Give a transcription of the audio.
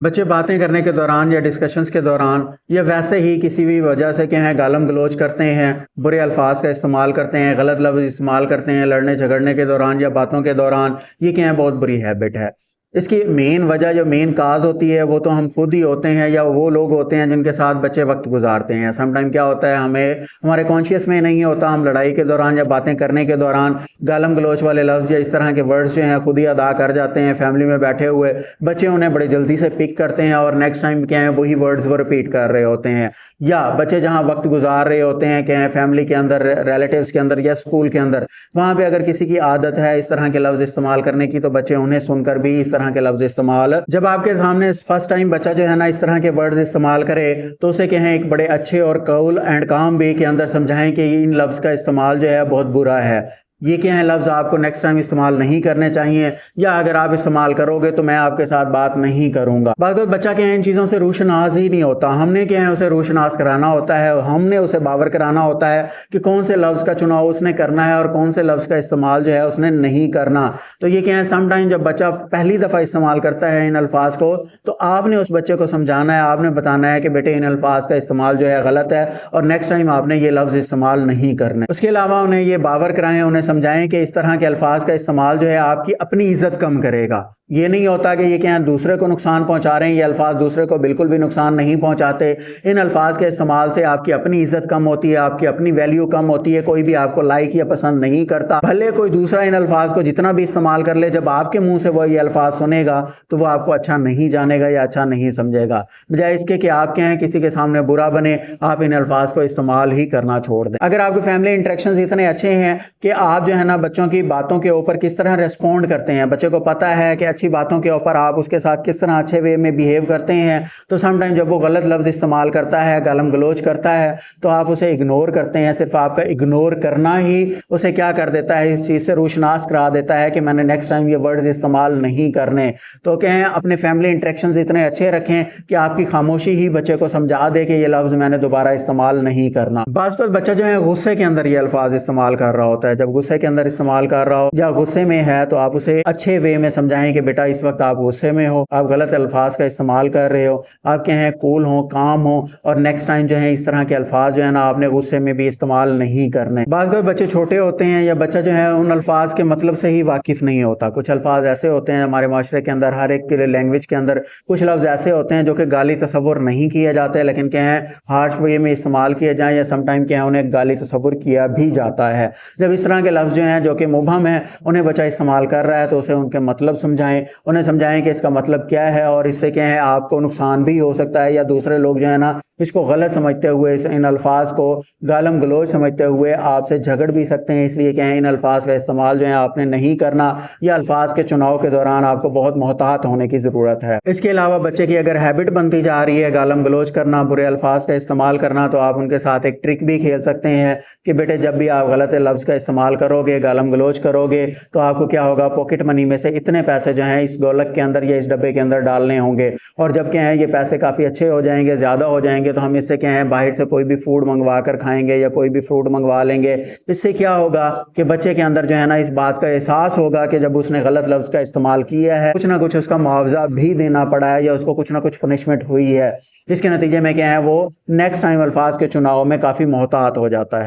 بچے باتیں کرنے کے دوران یا ڈسکشنز کے دوران یا ویسے ہی کسی بھی وجہ سے کہ گالم گلوچ کرتے ہیں، برے الفاظ کا استعمال کرتے ہیں، غلط لفظ استعمال کرتے ہیں لڑنے جھگڑنے کے دوران یا باتوں کے دوران، یہ کہ بہت بری ہیبٹ ہے۔ اس کی مین وجہ جو مین کاز ہوتی ہے وہ تو ہم خود ہی ہوتے ہیں یا وہ لوگ ہوتے ہیں جن کے ساتھ بچے وقت گزارتے ہیں۔ سم ٹائم کیا ہوتا ہے ہمارے کانشیس میں نہیں ہوتا، ہم لڑائی کے دوران یا باتیں کرنے کے دوران گالم گلوچ والے لفظ یا اس طرح کے ورڈز جو ہیں خود ہی ادا کر جاتے ہیں۔ فیملی میں بیٹھے ہوئے بچے انہیں بڑے جلدی سے پک کرتے ہیں اور نیکسٹ ٹائم کیا ہے وہی ورڈز وہ ریپیٹ کر رہے ہوتے ہیں، یا بچے جہاں وقت گزار رہے ہوتے ہیں کہ فیملی کے اندر، ریلیٹیوز کے اندر یا اسکول کے اندر، وہاں پہ اگر کسی کی عادت ہے اس طرح کے لفظ استعمال کرنے کی تو بچے انہیں سن کر بھی اس طرح کے لفظ استعمال، جب آپ کے سامنے فرسٹ ٹائم بچہ جو ہے نا اس طرح کے ورڈز استعمال کرے تو اسے کہیں ایک بڑے اچھے اور کول اینڈ کام وے کے اندر سمجھائیں کہ ان لفظ کا استعمال جو ہے بہت برا ہے، یہ کہ لفظ آپ کو نیکسٹ ٹائم استعمال نہیں کرنے چاہیے، یا اگر آپ استعمال کرو گے تو میں آپ کے ساتھ بات نہیں کروں گا۔ بعض وقت بچہ ان چیزوں سے روشناس ہی نہیں ہوتا، ہم نے اسے روشناس کرانا ہوتا ہے، ہم نے اسے باور کرانا ہوتا ہے کہ کون سے لفظ کا چناؤ اس نے کرنا ہے اور کون سے لفظ کا استعمال جو ہے اس نے نہیں کرنا۔ تو یہ سم ٹائم جب بچہ پہلی دفعہ استعمال کرتا ہے ان الفاظ کو تو آپ نے اس بچے کو سمجھانا ہے، آپ نے بتانا ہے کہ بیٹے ان الفاظ کا استعمال جو ہے غلط ہے اور نیکسٹ ٹائم آپ نے یہ لفظ استعمال نہیں کرنے۔ اس کے علاوہ انہیں یہ باور کرائیں، انہیں سمجھائیں کہ اس طرح کے الفاظ کا استعمال جو ہے آپ کی اپنی عزت کم کرے گا۔ یہ نہیں ہوتا کہ یہ دوسرے کو نقصان پہنچا رہے ہیں، یہ الفاظ دوسرے کو بالکل بھی نقصان نہیں پہنچاتے۔ ان الفاظ کے استعمال سے آپ کی اپنی عزت کم ہوتی ہے، آپ کی اپنی ویلیو کم ہوتی ہے، کوئی بھی آپ کو لائک یا پسند نہیں کرتا، بھلے کوئی دوسرا ان الفاظ کو جتنا بھی استعمال کر لے، جب آپ کے منہ سے وہ یہ الفاظ سنے گا تو وہ آپ کو اچھا نہیں جانے گا یا اچھا نہیں سمجھے گا، بجائے اس کے کہ آپ کسی کے سامنے برا بنے، آپ ان الفاظ کو استعمال ہی کرنا چھوڑ دیں۔ اگر آپ کے فیملی انٹریکشنز اتنے اچھے ہیں کہ آپ جو ہے نا بچوں کی باتوں کے اوپر کس طرح ریسپونڈ کرتے ہیں، بچے کو پتا ہے کہ اچھی باتوں کے اوپر آپ اس کے ساتھ کس طرح اچھے وے میں بیہیو کرتے ہیں، تو سم ٹائم جب وہ غلط لفظ استعمال کرتا ہے، گالم گلوچ کرتا ہے، تو آپ اسے اگنور کرتے ہیں۔ صرف آپ کا اگنور کرنا ہی اسے کیا کر دیتا ہے، اس چیز سے روشناس کرا دیتا ہے کہ میں نے نیکسٹ ٹائم یہ ورڈز استعمال نہیں کرنے۔ تو اپنے فیملی انٹریکشنز اتنے اچھے رکھیں کہ آپ کی خاموشی ہی بچے کو سمجھا دے کہ یہ لفظ میں نے دوبارہ استعمال نہیں کرنا۔ بعض وقت بچہ جو ہے غصے کے اندر یہ الفاظ استعمال کر رہا ہوتا ہے، جب غصے کے اندر استعمال کر رہا ہو یا غصے میں ہے تو آپ اسے اچھے وے میں سمجھائیں کہ بیٹا اس وقت آپ غصے میں ہو، آپ غلط الفاظ کا استعمال کر رہے ہو، آپ کول ہو، کام ہو، اور نیکسٹ ٹائم جو اس طرح کے الفاظ جو ہے نا آپ نے غصے میں بھی استعمال نہیں کرنے۔ بعض وقت بچے چھوٹے ہوتے ہیں یا بچہ جو ہے ان الفاظ کے مطلب سے ہی واقف نہیں ہوتا۔ کچھ الفاظ ایسے ہوتے ہیں ہمارے معاشرے کے اندر، ہر ایک لینگویج کے اندر کچھ لفظ ایسے ہوتے ہیں جو کہ گالی تصور نہیں کیے جاتے، لیکن ہارش وے میں استعمال کیے جائیں یا سم ٹائم انہیں گالی تصور کیا بھی جاتا ہے۔ جب اس طرح کے لفظ جو ہیں جو کہ مبہم ہیں انہیں بچہ استعمال کر رہا ہے تو اسے ان کے مطلب سمجھائیں، انہیں سمجھائیں کہ اس کا مطلب کیا ہے اور اس سے آپ کو نقصان بھی ہو سکتا ہے، یا دوسرے لوگ جو ہے نا اس کو غلط سمجھتے ہوئے، ان الفاظ کو گالم گلوچ سمجھتے ہوئے آپ سے جھگڑ بھی سکتے ہیں۔ اس لیے ان الفاظ کا استعمال جو ہے آپ نے نہیں کرنا، یا الفاظ کے چناؤ کے دوران آپ کو بہت محتاط ہونے کی ضرورت ہے۔ اس کے علاوہ بچے کی اگر ہیبٹ بنتی جا رہی ہے گالم گلوچ کرنا، برے الفاظ کا استعمال کرنا، تو آپ ان کے ساتھ ایک ٹرک بھی کھیل سکتے ہیں کہ بیٹے جب بھی آپ غلط لفظ کا استعمال کرو گے، گالم گلوچ کرو گے، تو آپ کو کیا ہوگا، پاکٹ منی میں سے اتنے پیسے جو ہیں اس گولک کے اندر یا اس ڈبے کے اندر ڈالنے ہوں گے، اور جب یہ پیسے کافی اچھے ہو جائیں گے، زیادہ ہو جائیں گے، تو ہم اس سے باہر سے کوئی بھی فوڈ منگوا کر کھائیں گے یا کوئی بھی فروٹ منگوا لیں گے۔ اس سے کیا ہوگا کہ بچے کے اندر جو ہے نا اس بات کا احساس ہوگا کہ جب اس نے غلط لفظ کا استعمال کیا ہے، کچھ نہ کچھ اس کا معاوضہ بھی دینا پڑا ہے یا اس کو کچھ نہ کچھ پنشمنٹ ہوئی ہے، جس کے نتیجے میں وہ نیکسٹ ٹائم الفاظ کے چناؤ میں کافی محتاط ہو جاتا ہے۔